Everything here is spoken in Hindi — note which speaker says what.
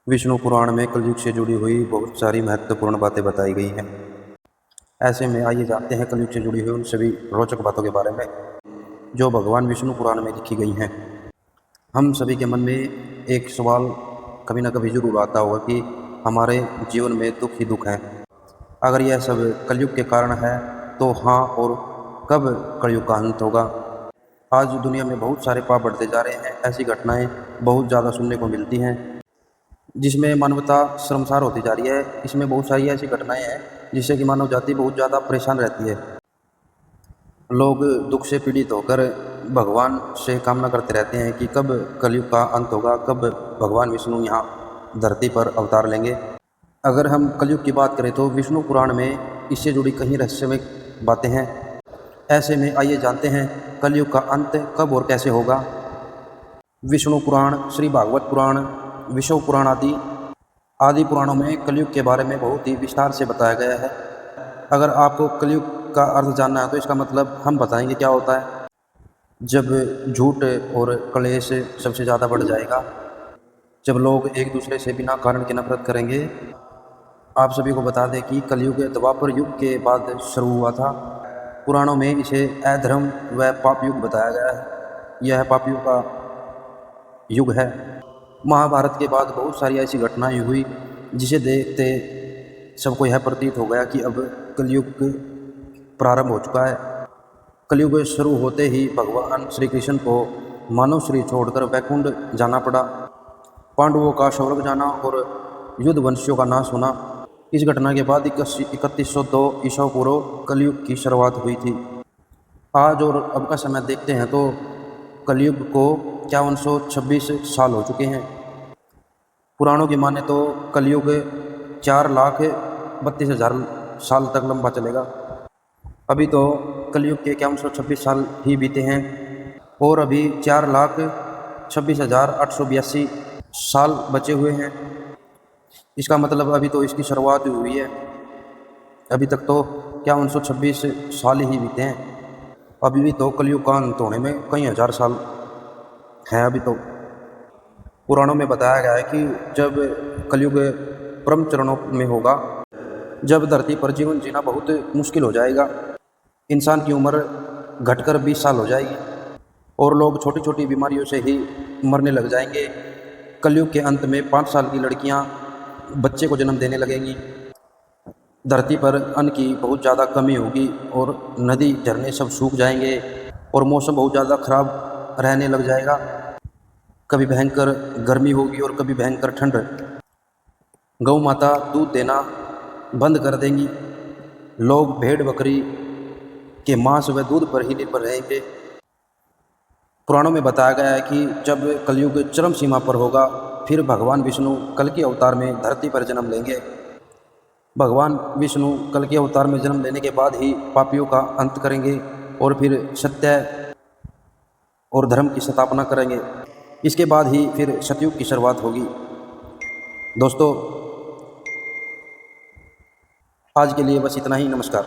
Speaker 1: विष्णु पुराण में कलयुग से जुड़ी हुई बहुत सारी महत्वपूर्ण बातें बताई गई हैं। ऐसे में आइए जानते हैं कलयुग से जुड़ी हुई उन सभी रोचक बातों के बारे में जो भगवान विष्णु पुराण में लिखी गई हैं। हम सभी के मन में एक सवाल कभी ना कभी जरूर आता होगा कि हमारे जीवन में दुख ही दुख है। अगर यह सब कलयुग के कारण है तो हाँ, और कब कलयुग का अंत होगा। आज दुनिया में बहुत सारे पाप बढ़ते जा रहे हैं। ऐसी घटनाएं बहुत ज़्यादा सुनने को मिलती हैं जिसमें मानवता शर्मसार होती जा रही है। इसमें बहुत सारी ऐसी घटनाएं हैं जिससे कि मानव जाति बहुत ज़्यादा परेशान रहती है। लोग दुख से पीड़ित होकर भगवान से कामना करते रहते हैं कि कब कलयुग का अंत होगा, कब भगवान विष्णु यहाँ धरती पर अवतार लेंगे। अगर हम कलयुग की बात करें तो विष्णु पुराण में इससे जुड़ी कई रहस्यमय बातें हैं। ऐसे में आइए जानते हैं कलयुग का अंत कब और कैसे होगा। विष्णु पुराण, श्री भागवत पुराण, विष्णु पुराण आदि पुराणों में कलयुग के बारे में बहुत ही विस्तार से बताया गया है। अगर आपको कलयुग का अर्थ जानना है तो इसका मतलब हम बताएंगे क्या होता है। जब झूठ और कलेश सबसे ज़्यादा बढ़ जाएगा, जब लोग एक दूसरे से बिना कारण के नफरत करेंगे। आप सभी को बता दें कि कलयुग द्वापर युग के बाद शुरू हुआ था। पुराणों में इसे अधर्म व पाप युग बताया गया है। यह पाप युग का युग है। महाभारत के बाद बहुत सारी ऐसी घटनाएं हुई जिसे देखते सबको यह प्रतीत हो गया कि अब कलयुग प्रारंभ हो चुका है। कलयुग शुरू होते ही भगवान श्री कृष्ण को मानव शरीर छोड़कर वैकुंठ जाना पड़ा। पांडवों का स्वर्ग जाना और युद्ध वंशियों का नाश होना। इस घटना के बाद 3102 ईसा पूर्व कलयुग की शुरुआत हुई थी। आज और अब का समय देखते हैं तो कलयुग को 5126 साल हो चुके हैं। पुराणों की माने तो कलयुग 4,32,000 साल तक लंबा चलेगा। अभी तो कलयुग के 5126 साल ही बीते हैं और अभी 4,26,882 साल बचे हुए हैं। इसका मतलब अभी तो इसकी शुरुआत हुई है। अभी तक तो 5126 साल ही बीते हैं। अभी भी तो कलयुग का अंत होने में कई हजार साल हैं। अभी तो पुराणों में बताया गया है कि जब कलयुग परम चरणों में होगा, जब धरती पर जीवन जीना बहुत मुश्किल हो जाएगा, इंसान की उम्र घटकर 20 साल हो जाएगी और लोग छोटी छोटी बीमारियों से ही मरने लग जाएंगे। कलयुग के अंत में 5 साल की लड़कियां बच्चे को जन्म देने लगेंगी। धरती पर अन्न की बहुत ज़्यादा कमी होगी और नदी झरने सब सूख जाएंगे और मौसम बहुत ज़्यादा खराब रहने लग जाएगा। कभी भयंकर गर्मी होगी और कभी भयंकर ठंड। गौ माता दूध देना बंद कर देंगी। लोग भेड़ बकरी के मांस व दूध पर ही निर्भर रहेंगे। पुराणों में बताया गया है कि जब कलयुग चरम सीमा पर होगा, फिर भगवान विष्णु कल के अवतार में धरती पर जन्म लेंगे। भगवान विष्णु कल के अवतार में जन्म लेने के बाद ही पापियों का अंत करेंगे और फिर सत्य और धर्म की स्थापना करेंगे। इसके बाद ही फिर सतयुग की शुरुआत होगी। दोस्तों, आज के लिए बस इतना ही। नमस्कार।